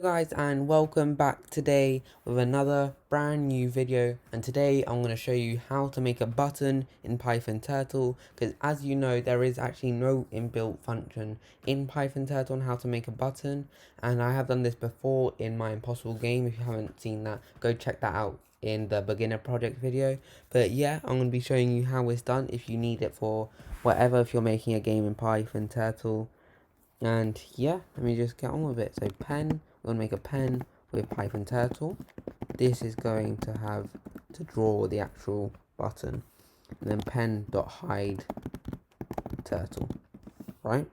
Guys, and welcome back today with another brand new video. And today I'm going to show you how to make a button in Python Turtle, because as you know, there is actually no inbuilt function in Python Turtle on how to make a button, and I have done this before in my Impossible game. If you haven't seen that, go check that out in the beginner project video. But yeah, I'm going to be showing you how it's done if you need it for whatever, if you're making a game in Python Turtle. And yeah, let me just get on with it. So pen, we're going to make a pen with Python Turtle. This is going to have to draw the actual button. And then pen.hide turtle, right?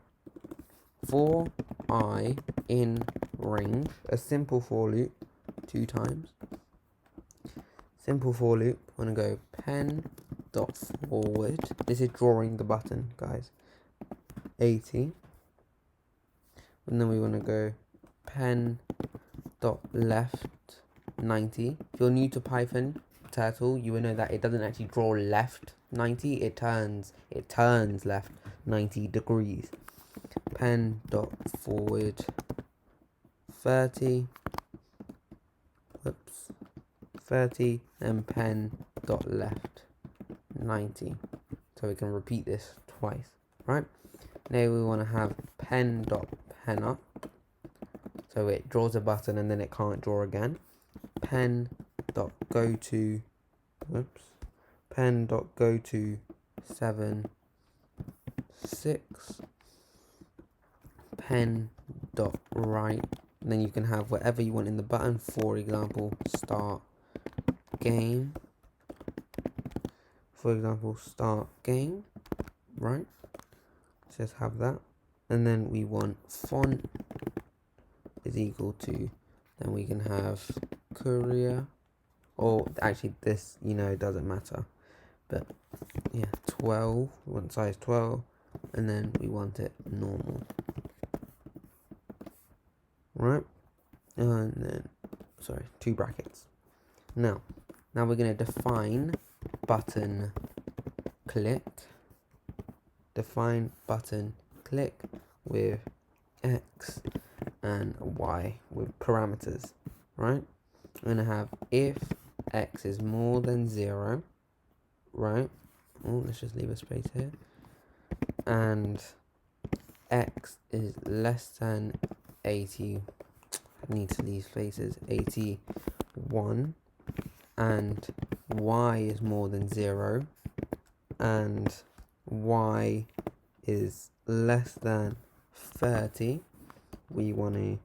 For I in range, a simple for loop 2 times. Simple for loop, we're going to go pen.forward. This is drawing the button, guys. 80. And then we want to go pen.left 90. If you're new to Python Turtle, you will know that it doesn't actually draw left 90, it turns left 90 degrees. Pen.forward 30. Whoops. 30 and pen.left 90. So we can repeat this twice, right? Now we want to have pen.penup, so it draws a button and then it can't draw again. Pen.goto, whoops, pen.goto 7 6, pen.write, and then you can have whatever you want in the button. For example, start game. For example, start game, right? Just have that. And then we want font is equal to, then we can have courier, or actually this, doesn't matter, but yeah, 12, we want size 12, and then we want it normal, right? And then, sorry, 2 brackets. Now we're going to define button click, define button click with x and y with parameters, right? I'm going to have if x is more than 0, right? Oh, let's just leave a space here. And x is less than 80, I need to leave spaces, 81, and y is more than 0, and y is less than 30, we want to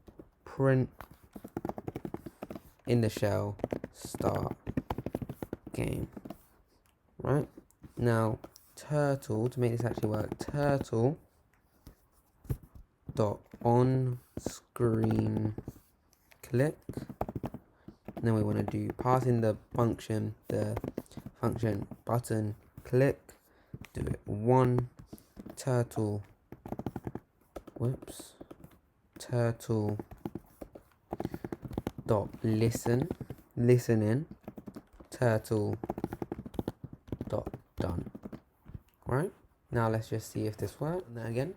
print in the shell start game, right? Now turtle, to make this actually work, turtle dot on screen click, and then we want to do pass in the function button click, do it 1 turtle, whoops, turtle dot listen in turtle dot done. Right, now let's just see if this works. And then again,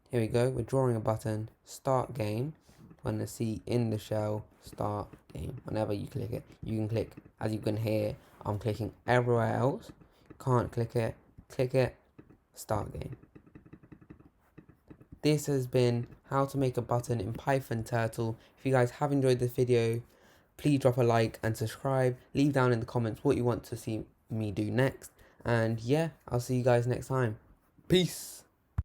here we go, we're drawing a button, start game. When to see in the shell start game, whenever you click it, you can click, as you can hear, I'm clicking everywhere else. Can't click it, start game. This has been how to make a button in Python Turtle. If you guys have enjoyed this video, please drop a like and subscribe. Leave down in the comments what you want to see me do next. And yeah, I'll see you guys next time. Peace.